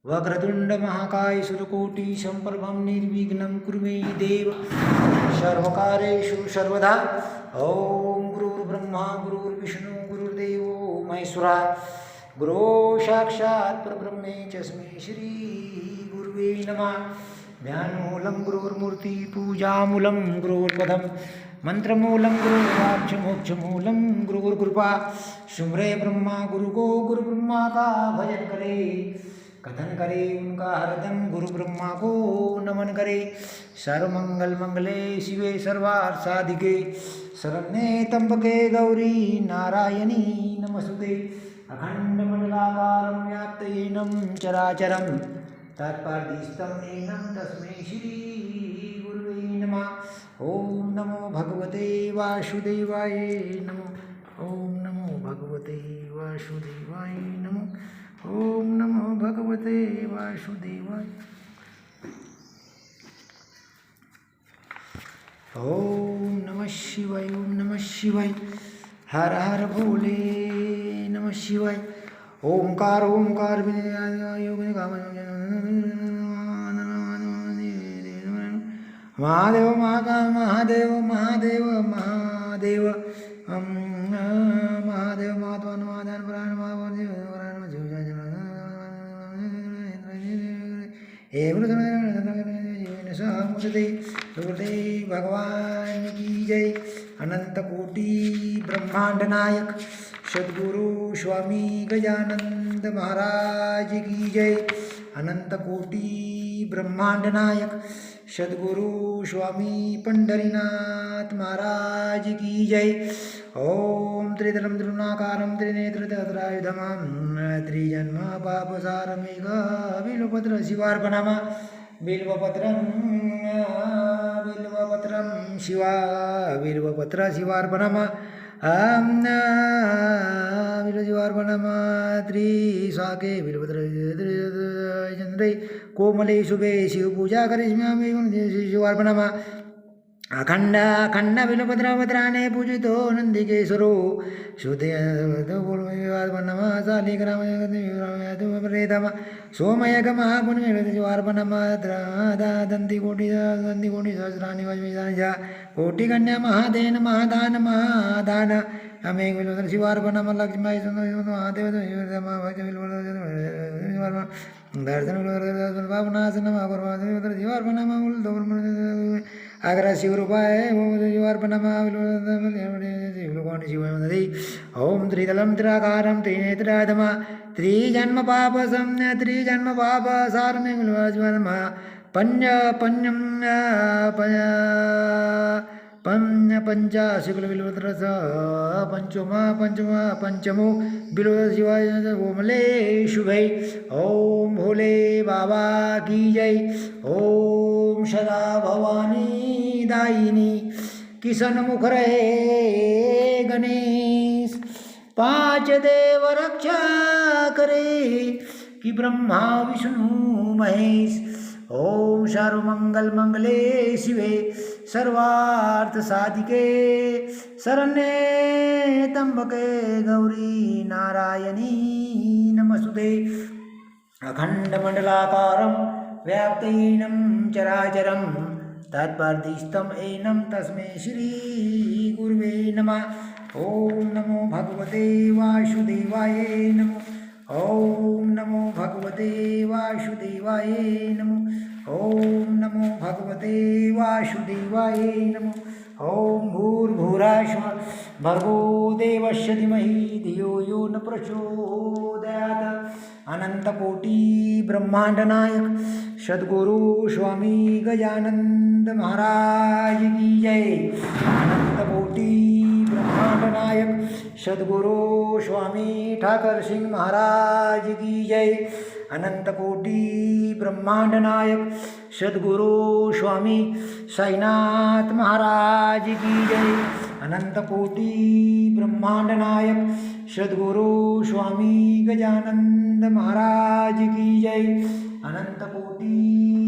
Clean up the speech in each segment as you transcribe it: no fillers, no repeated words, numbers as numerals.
वक्रतुंड महाकाय सुरकोटि संप्रभं निर्विघ्नं कुरु मे देव सर्वकारेषु सर्वदा। ओम गुरुर्ब्रह्मा गुरुर्विष्णु गुरुर्देवो महेश्वरा गुरो साक्षात् परब्रह्मे तस्मै श्री गुरुवे नमः। ध्यानमूलं गुरुर्मूर्ति पूजामूलं गुरुर्पदम् मंत्रमूलं गुरुर्वाक्यमोक्षमूलं गुरुर्कृपा। सुमरे ब्रह्मा गुरु को गुरु ब्रह्मा का भजन करे, कथन करे उनका हरदम गुरु ब्रह्मा को नमन करे। सर्वमंगल मंगले शिवे सर्वार्थ साधिके शरण्ये त्र्यंबके गौरी नारायणी नमस्तुते। अखंड मंडलाकारं व्याप्तं चराचरं तत्परदिष्टं येनं तस्मै श्री गुरुवे नमः। ओम नमो भगवते वासुदेवाय नमो। ओम नमो भगवते वासुदेवाय नमो। ओम नमो भगवते वासुदेवाय। ओम नमः शिवाय। ओम नमः शिवाय। हर हर भोले नमः शिवाय। ओंकार ओंकार महादेव महादेव महादेव महादेव महादेव महात्मा महादान पुराण भगवान की जय। अनंत कोटि ब्रह्मांड नायक सद्गुरु स्वामी गजानंद महाराज की जय। अनंत कोटि ब्रह्मांड नायक सद्गुरु स्वामी पंढरीनाथ महाराज की जय। ओम त्रिदलं त्रिगुणाकारं त्रिनेत्रतत्रायुधमां त्रिजन्म पापसारमेघ बिल्वपत्र शिवार्पणमा। बिल्वपत्रं शिवा बिल्वपत्र शिवार्पणमा। बिल्वशिवार्पणमा त्रिशाके बिल्वपत्र चंद्रे कोमले शुभे शिवपूजा करिष्यामि शिवार्पणमा। अखंड अखंड बिल्वपत्राने पूजितो नंदिकेश्वरो शुद्धे बोलमा सालिग्राम सोमयग महापुण्यवार्पणमा। दंती कोटि सहस्राणि वज्रजा कोटिकन्या महादेन महादान महादान अमेघ बिल्वपत्र शिवार्पणम। लक्ष्मी महादेव दर्शन पापनाशनम शिवार्पणम। अग्र शिवरूपाय शिवार्पणम शिवमदे। ओम त्रिदलं त्रिआकारं त्रिनेत्राधम त्रिजन्म पापसं त्रिजन्म पापसारमे शिवार्पणम। पंच पंचम पंचाशुक्ल बिल्वपत्र पंचमा पंचमा पंचमो बिल्वपत्र शिवाय कोमले शुभे। ओम भोले बाबा की जय। ओम सदा भवानी दायिनी किशन मुख रहे गणेश। पांच देव रक्षा करे कि ब्रह्मा विष्णु महेश। ओम सर्वमंगल मंगले शिवे सर्वार्थ साधिके शरण्ये त्र्यंबके गौरी नारायणी नमस्तुते। अखंड मंडलाकारं व्याप्तं चराचरं तत्परदिष्टं येनं तस्मै श्री गुरुवे नमः। ओम नमो भगवते वासुदेवाय नमो। ओम नमो भगवते वासुदेवाय नमो। ओम नमो भगवते वासुदेवाय नमो। ओम भूर्भुवस्सुः भर्गो देवस्य धीमहि धियो यो न प्रचोदयात्। अनंत कोटि ब्रह्मांड नायक सद्गुरु स्वामी गजानंद महाराज की जय। अनंत कोटि ब्रह्मांड नायक सद्गुरु स्वामी ठाकर सिंह महाराज की जय। अनंत कोटि ब्रह्मांड नायक सद्गुरु स्वामी साईनाथ महाराज की जय। अनंत कोटि ब्रह्मांड नायक सद्गुरु स्वामी गजानंद महाराज की जय। अनंत कोटि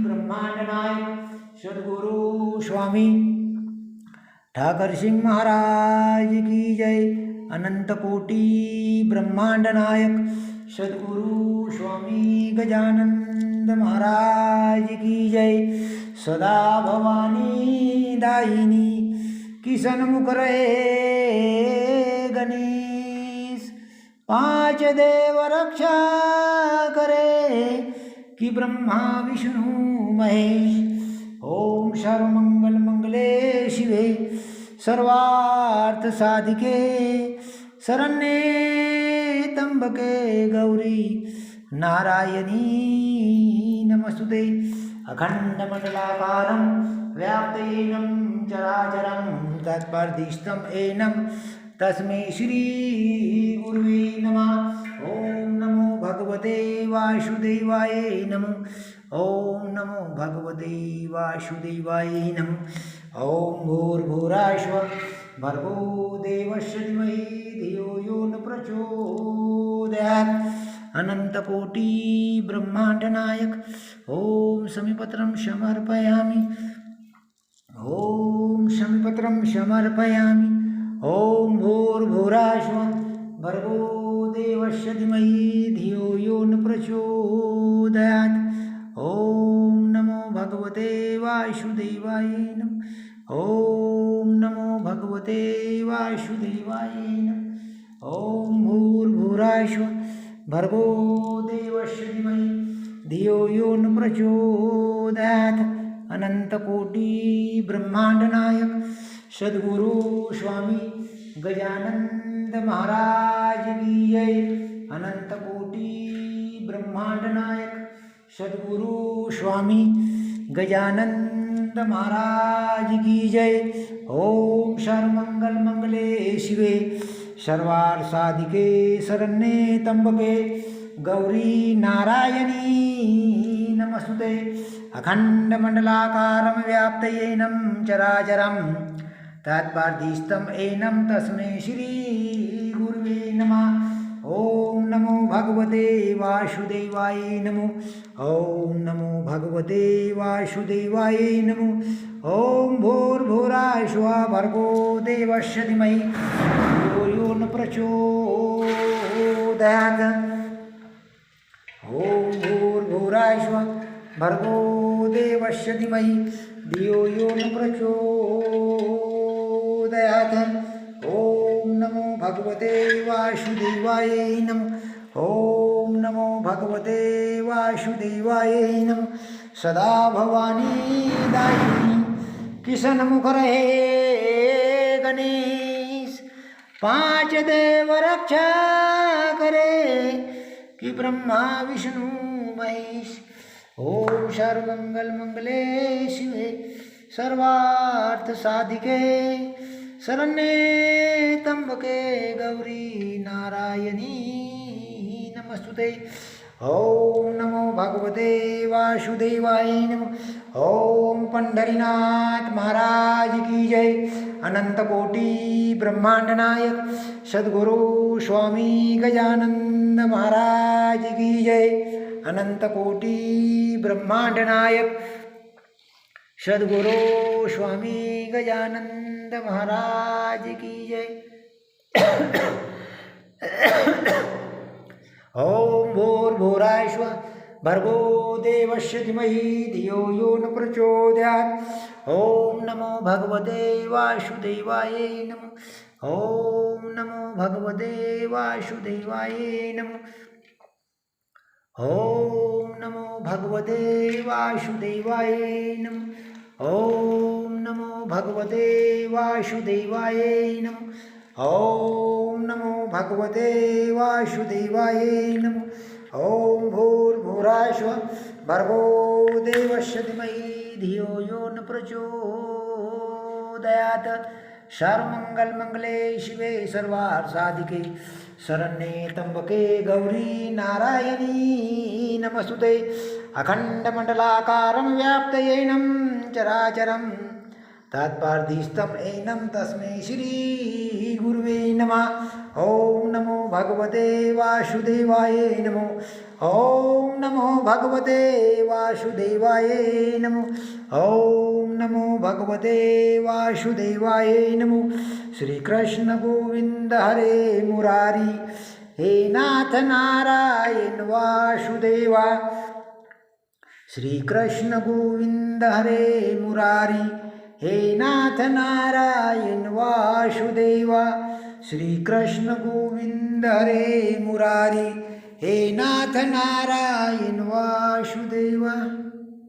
ब्रह्मांड नायक सद्गुरु स्वामी ठाकर सिंह महाराज की जय। अनंत कोटि ब्रह्मांड नायक सद्गुरु स्वामी गजानंद महाराज की जय। सदा भवानी दायिनी किसन मुख रहे गणेश। पांच देव रक्षा करे कि ब्रह्मा विष्णु महेश। ओम सर्वमंगल मंगले शिवे सर्वार्थ साधिके शरण्ये त्र्यंबके गौरी नारायणी नमस्तुते। अखंडमंडलाकारं व्याप्तेनं चराचरं तत्परदिष्टं येनं तस्मै श्री गुरुवे नमः। ओम नमो भगवते वासुदेवाय नमः। ओम नमो भगवते वासुदेवाय नमः। ओम भूर्भुवस्सुः भर्गो देवस्य धीमहि धियो यो न प्रचोदयात्। अनंतकोटि ब्रह्मांड नायक ओम शमीपत्रं समर्पयामि। ओम शमीपत्रं समर्पयामि। ओम भूर्भुवस्सुः भर्गो देवस्य धीमहि धियो यो न प्रचोदयात्। ओम नमो भगवते वासुदेवाय नमः। ओम नमो भगवते वासुदेवाय नमः। ओम भूर्भुवस्सुः भर्गो देवस्य धीमहि धियो यो न प्रचोदयात्। अनंतकोटि ब्रह्मांड नायक सद्गुरु स्वामी गजानंद महाराज की जय। अनंतकोटि ब्रह्मांड नायक सद्गुरु स्वामी गजानंद महाराज की जय। ओम सर्वमंगल मंगले शिवे सर्वार्थ साधिके शरण्ये त्र्यंबके गौरी नारायणी नमस्तुते। अखंडमंडलाकारं व्याप्तेनं चराचरं तत्परदिष्टं येनं तस्मै श्री गुरुवे नमः। ओम नमो भगवते वासुदेवाय नमः। ओम नमो भगवते वासुदेवाय नमः। ओम भूर्भुवस्सुः भर्गो देवस्य धीमहि धियो यो न प्रचोदयात्। ओम भूर्भुवस्सुः भर्गो देवस्य धीमहि धियो यो न प्रचोदयात्। ओम नमो भगवते वासुदेवाय नमः। ओम नमो भगवते वासुदेवाय नमः। सदा भवानी दायिनी किसन मुख रहे गणेश। पांच देव रक्षा करे कि ब्रह्मा विष्णु महेश। ओम सर्वमंगल मंगले शिवे सर्वार्थ साधिके शरण्ये त्र्यंबके गौरी नारायणी नमस्तुते। ओम नमो भगवते वासुदेवाय नमः। ओम पंढरीनाथ महाराज की जय। अनंतकोटि ब्रह्मांड नायक सद्गुरु स्वामी गजानंद महाराज की जय। अनंतकोटि ब्रह्मांड नायक सद्गुरु स्वामी गजानंद महाराज की जय। ओम भूर्भुवस्सुः भर्गो देवस्य धीमहि धियो यो न प्रचोदयात्। ओम नमो भगवते वासुदेवाय नमः। ओम नमो भगवते वासुदेवाय नमः। ओम नमो भगवते वासुदेवाय नमः। ओम नमो भगवते वासुदेवाय नमः। ओम नमो भगवते वासुदेवाय नमः। ओम भूर्भुवस्सुः भर्गो देवस्य धीमहि धियो यो न प्रचोदयात्। सर्वमंगल मंगले शिवे सर्वार्थ साधिके शरण्ये त्र्यंबके गौरी नारायणी नमस्तुते। अखंडमंडलाकारं व्याप्तेनं चराचरं तत्परदिष्टं येनं तस्मै श्री गुरुवे नमः। ओम नमो भगवते वासुदेवाय नमः। ओम नमो भगवते वासुदेवाय नमः। ओम नमो भगवते वासुदेवाय नमः। श्री कृष्ण गोविंद हरे मुरारी हे नाथ नारायण वासुदेवा. श्रीकृष्ण गोविंद हरे मुरारी, हे नाथ नारायण वासुदेवा. श्रीकृष्ण गोविंद हरे मुरारी, हे नाथ नारायण वासुदेवा.